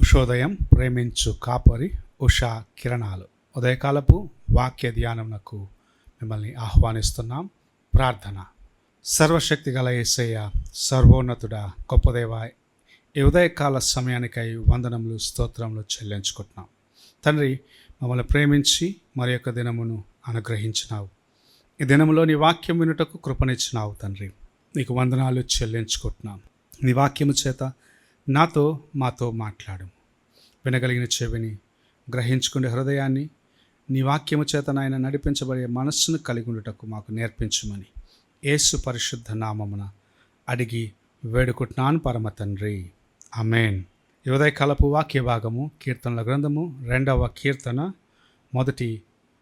ఉషోదయం ప్రేమించు కాపరి ఉషా కిరణాలు ఉదయకాలపు వాక్య ధ్యానమునకు మిమ్మల్ని ఆహ్వానిస్తున్నాం. ప్రార్థన. సర్వశక్తి గల యేసయ్య, సర్వోన్నతుడా, గొప్పదేవ, ఈ ఉదయకాల సమయానికై వందనములు స్తోత్రములు చెల్లించుకుంటున్నాం. తండ్రి, మమ్మల్ని ప్రేమించి మరి యొక్క దినమును అనుగ్రహించినావు. ఈ దినములో నీ వాక్యం వినుటకు కృపనిచ్చినావు. తండ్రి, నీకు వందనాలు చెల్లించుకుంటున్నాం. నీ వాక్యము చేత నాతో మాతో మాట్లాడు. వినగలిగిన చెవిని, గ్రహించుకునే హృదయాన్ని నీ వాక్యము చేత నాయన నడిపించబడే మనస్సును కలిగి ఉండటకు మాకు నేర్పించమని యేసు పరిశుద్ధ నామమున అడిగి వేడుకుంటున్నాను పరమ తండ్రి, ఆమేన్. ఈ ఉదయకాలపు వాక్య భాగము కీర్తనల గ్రంథము 2వ కీర్తన మొదటి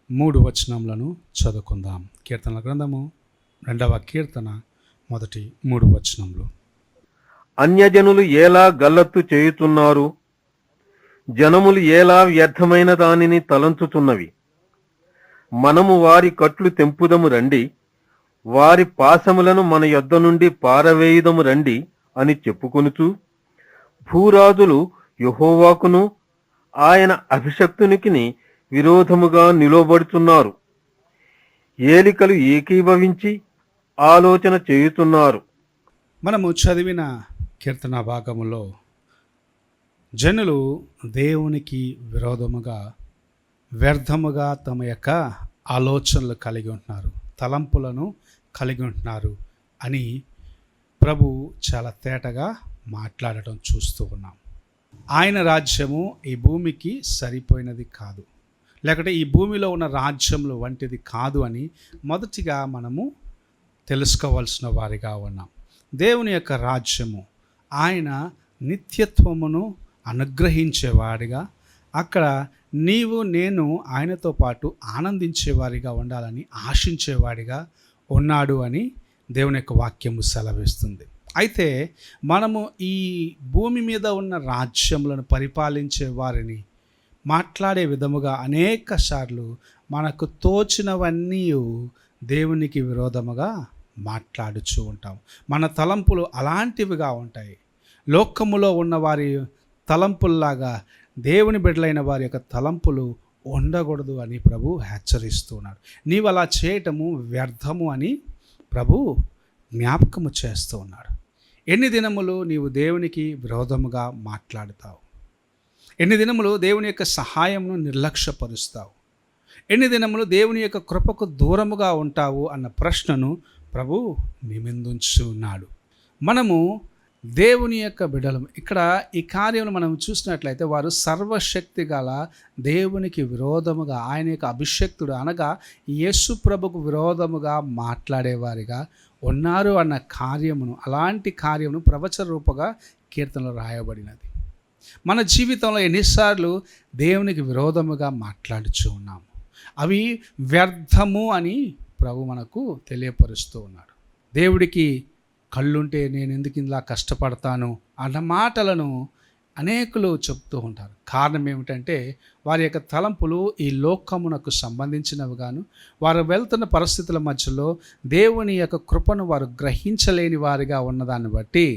3 వచనములను చదువుకుందాం. కీర్తనల గ్రంథము 2వ కీర్తన మొదటి 3 వచనములు. అన్యజనులు ఎలా గల్లత్తు చేయుతున్నారు, జనములు ఎలా వ్యర్థమైన దానిని తలంచుతున్నవి. మనము వారి కట్లు తెంపుదము రండి, వారి పాశములను మన యొద్ద నుండి పారవేయుదము రండి అని చెప్పుకొనుచు, భూరాజులు యెహోవాకును ఆయన అభిషక్తునికి విరోధముగా నిలవబడుతున్నారు. ఏలికలు ఏకీభవించి ఆలోచన చేయుతున్నారు. మనము చదివిన కీర్తన భాగములో జనులు దేవునికి విరోధముగా వ్యర్థముగా తమ యొక్క ఆలోచనలు కలిగి ఉంటున్నారు, తలంపులను కలిగి ఉంటున్నారు అని ప్రభు చాలా తేటగా మాట్లాడటం చూస్తూ ఉన్నాం. ఆయన రాజ్యము ఈ భూమికి సరిపోయినది కాదు, లేకపోతే ఈ భూమిలో ఉన్న రాజ్యములు వంటిది కాదు అని మొదటిగా మనము తెలుసుకోవాల్సిన వారిగా ఉన్నాం. దేవుని యొక్క రాజ్యము ఆయన నిత్యత్వమును అనుగ్రహించేవాడిగా, అక్కడ నీవు నేను ఆయనతో పాటు ఆనందించేవారిగా ఉండాలని ఆశించేవాడిగా ఉన్నాడు అని దేవుని యొక్క వాక్యము సెలవిస్తుంది. అయితే మనము ఈ భూమి మీద ఉన్న రాజ్యములను పరిపాలించే వారిని మాట్లాడే విధముగా అనేక సార్లు మనకు తోచినవన్నీ దేవునికి విరోధముగా మాట్లాడుచూ ఉంటాం. మన తలంపులు అలాంటివిగా ఉంటాయి. లోకములో ఉన్న వారి తలంపుల్లాగా దేవుని బిడ్డలైన వారి యొక్క తలంపులు ఉండకూడదు అని ప్రభు హెచ్చరిస్తున్నాడు. నీవు అలా చేయటము వ్యర్థము అని ప్రభు జ్ఞాపకము చేస్తూ ఉన్నాడు. ఎన్ని దినములు నీవు దేవునికి విరోధముగా మాట్లాడుతావు? ఎన్ని దినములు దేవుని యొక్క సహాయమును నిర్లక్ష్యపరుస్తావు? ఎన్ని దినములు దేవుని యొక్క కృపకు దూరముగా ఉంటావు అన్న ప్రశ్నను ప్రభు నీ ముందుంచి ఉన్నాడు. మనము దేవుని యొక్క బిడ్డలం. ఇక్కడ ఈ కార్యం మనం చూసినట్లయితే వారు సర్వశక్తి గల దేవునికి విరోధముగా, ఆయన యొక్క అభిషక్తుడు అనగా యేసు ప్రభుకు విరోధముగా మాట్లాడేవారిగా ఉన్నారు అన్న కార్యమును, అలాంటి కార్యమును ప్రవచన రూపంగా కీర్తనలో రాయబడినది. మన జీవితంలో ఎన్నిసార్లు దేవునికి విరోధముగా మాట్లాడుచూ ఉన్నాము. అవి వ్యర్థము అని ప్రభు మనకు తెలియపరుస్తూ ఉన్నాడు. దేవుడికి కళ్ళుంటే నేను ఎందుకు ఇలా కష్టపడతాను అన్న మాటలను అనేకులు చెప్తూ ఉంటారు. కారణం ఏమిటంటే వారి యొక్క తలంపులు ఈ లోకమునకు సంబంధించినవి గాను, వారు వెళ్తున్న పరిస్థితుల మధ్యలో దేవుని యొక్క కృపను వారు గ్రహించలేని వారిగా ఉన్నదాన్ని బట్టి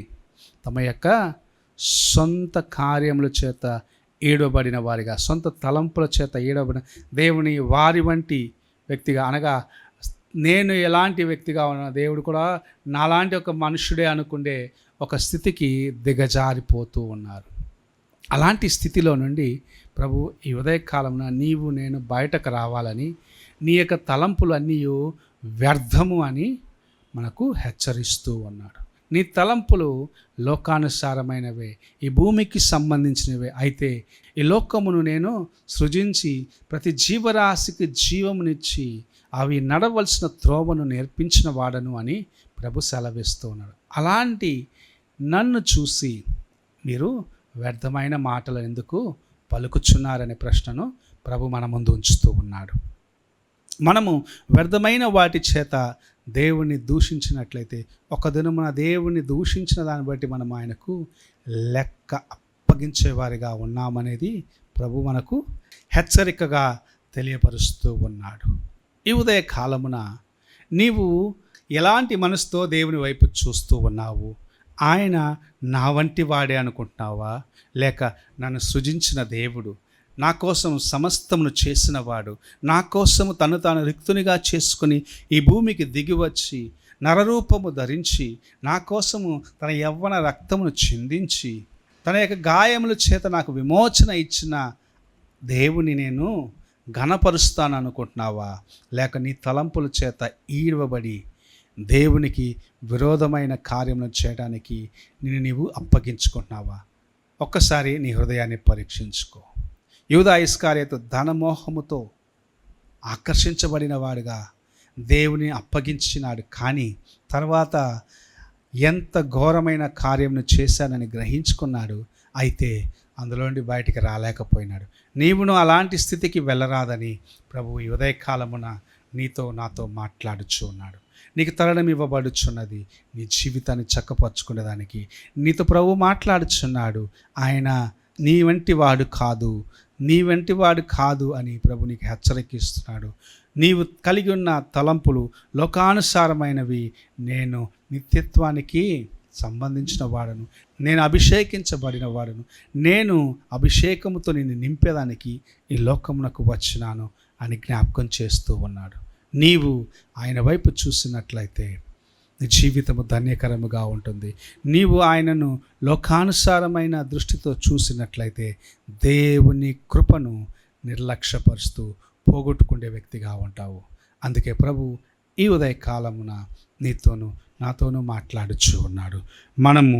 తమ యొక్క సొంత కార్యముల చేత ఏడవబడిన వారిగా, సొంత తలంపుల చేత ఏడవబడిన దేవుని వారి వంటి వ్యక్తిగా, అనగా నేను ఎలాంటి వ్యక్తిగా ఉన్నా దేవుడు కూడా నాలాంటి ఒక మనుషుడే అనుకునే ఒక స్థితికి దిగజారిపోతూ ఉన్నారు. అలాంటి స్థితిలో నుండి ప్రభు ఈ ఉదయకాలంలో నీవు నేను బయటకు రావాలని, నీ యొక్క తలంపులు అన్నీ వ్యర్థము అని మనకు హెచ్చరిస్తూ ఉన్నాడు. నీ తలంపులు లోకానుసారమైనవే, ఈ భూమికి సంబంధించినవే. అయితే ఈ లోకమును నేను సృజించి ప్రతి జీవరాశికి జీవమునిచ్చి అవి నడవలసిన త్రోవను నేర్పించిన వాడను అని ప్రభు సెలవిస్తూ ఉన్నాడు. అలాంటి నన్ను చూసి మీరు వ్యర్థమైన మాటలు ఎందుకు పలుకుచున్నారనే ప్రశ్నను ప్రభు మన ముందు ఉంచుతూ ఉన్నాడు. మనము వ్యర్థమైన వాటి చేత దేవుణ్ణి దూషించినట్లయితే ఒక దినమున దేవుణ్ణి దూషించిన దాన్ని బట్టి మనం ఆయనకు లెక్క అప్పగించేవారిగా ఉన్నామనేది ప్రభు మనకు హెచ్చరికగా తెలియపరుస్తూ ఉన్నాడు. ఈ ఉదయ కాలమున నీవు ఎలాంటి మనసుతో దేవుని వైపు చూస్తూ ఉన్నావు? ఆయన నా వంటి వాడే అనుకుంటున్నావా? లేక నన్ను సృజించిన దేవుడు, నా కోసం సమస్తమును చేసినవాడు, నా కోసము తను తాను రిక్తునిగా చేసుకుని ఈ భూమికి దిగివచ్చి నరరూపము ధరించి నా కోసము తన యవ్వన రక్తమును చిందించి తన యొక్క గాయముల చేత నాకు విమోచన ఇచ్చిన దేవుని నేను ఘనపరుస్తాను అనుకుంటున్నావా? లేక నీ తలంపుల చేత ఈడవబడి దేవునికి విరోధమైన కార్యములను చేయడానికి నీవు అప్పగించుకుంటున్నావా? ఒక్కసారి నీ హృదయాన్ని పరీక్షించుకో. యూదా ఇస్కారియోతు ధనమోహముతో ఆకర్షించబడిన వాడుగా దేవుని అప్పగించినాడు, కానీ తర్వాత ఎంత ఘోరమైన కార్యమును చేశానని గ్రహించుకున్నాడు. అయితే అందులోండి బయటికి రాలేకపోయినాడు. నీవును అలాంటి స్థితికి వెళ్ళరాదని ప్రభువు ఈ ఉదయకాలమున నీతో నాతో మాట్లాడుచు ఉన్నాడు. నీకు తరుణం ఇవ్వబడుచున్నది నీ జీవితాన్ని చక్కపరుచుకునేదానికి. నీతో ప్రభు మాట్లాడుచున్నాడు. ఆయన నీ వంటి వాడు కాదు, నీ వంటి వాడు కాదు అని ప్రభు నీకు హెచ్చరికిస్తున్నాడు. నీవు కలిగి ఉన్న తలంపులు లోకానుసారమైనవి. నేను నిత్యత్వానికి సంబంధించిన వాడను, నేను అభిషేకించబడిన వాడను, నేను అభిషేకముతో నిన్ను నింపేదానికి ఈ లోకమునకు వచ్చినాను అని జ్ఞాపకం చేస్తూ ఉన్నాడు. నీవు ఆయన వైపు చూసినట్లయితే నీ జీవితము ధన్యకరముగా ఉంటుంది. నీవు ఆయనను లోకానుసారమైన దృష్టితో చూసినట్లయితే దేవుని కృపను నిర్లక్ష్యపరుస్తూ పోగొట్టుకునే వ్యక్తిగా ఉంటావు. అందుకే ప్రభు ఈ ఉదయకాలమున నీతోనూ నాతోనూ మాట్లాడుచూ ఉన్నాడు. మనము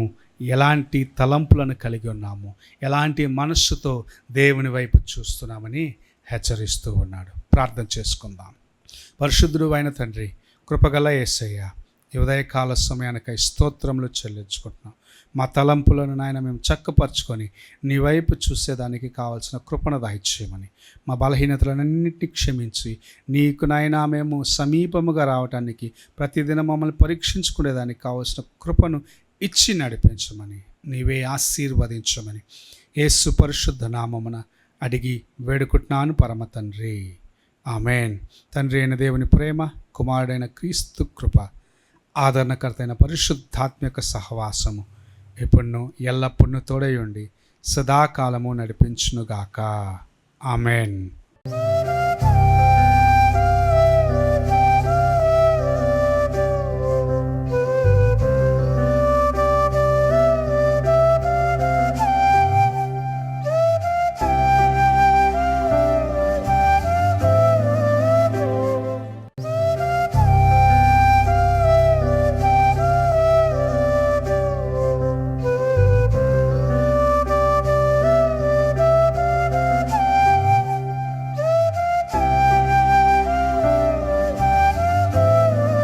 ఎలాంటి తలంపులను కలిగి ఉన్నాము, ఎలాంటి మనస్సుతో దేవుని వైపు చూస్తున్నామని హెచ్చరిస్తూ ఉన్నాడు. ప్రార్థన చేసుకుందాం. పరిశుద్ధుడు అయిన తండ్రి, కృపగల యేసయ్య, ఈ ఉదయకాల సమయానికై స్తోత్రములు చెల్లించుకుంటున్నాం. మా తలంపులను నాయన మేము చక్కపరుచుకొని నీ వైపు చూసేదానికి కావాల్సిన కృపను దయచేయమని, మా బలహీనతలన్నింటినీ క్షమించి నీకు నాయన మేము సమీపముగా రావడానికి ప్రతిదినం మమ్మల్ని పరీక్షించుకునేదానికి కావాల్సిన కృపను ఇచ్చి నడిపించమని, నీవే ఆశీర్వదించమని యేసు పరిశుద్ధ నామమున అడిగి వేడుకుంటున్నాను పరమ తండ్రి. ఆమెన్. తండ్రి అయిన దేవుని ప్రేమ, కుమారుడైన క్రీస్తు కృప, ఆదరణకర్త అయిన పరిశుద్ధాత్మక సహవాసము ఎప్పుడునూ ఎల్లప్పుడూ తోడై ఉండి సదాకాలము నడిపించునుగాక. ఆమెన్.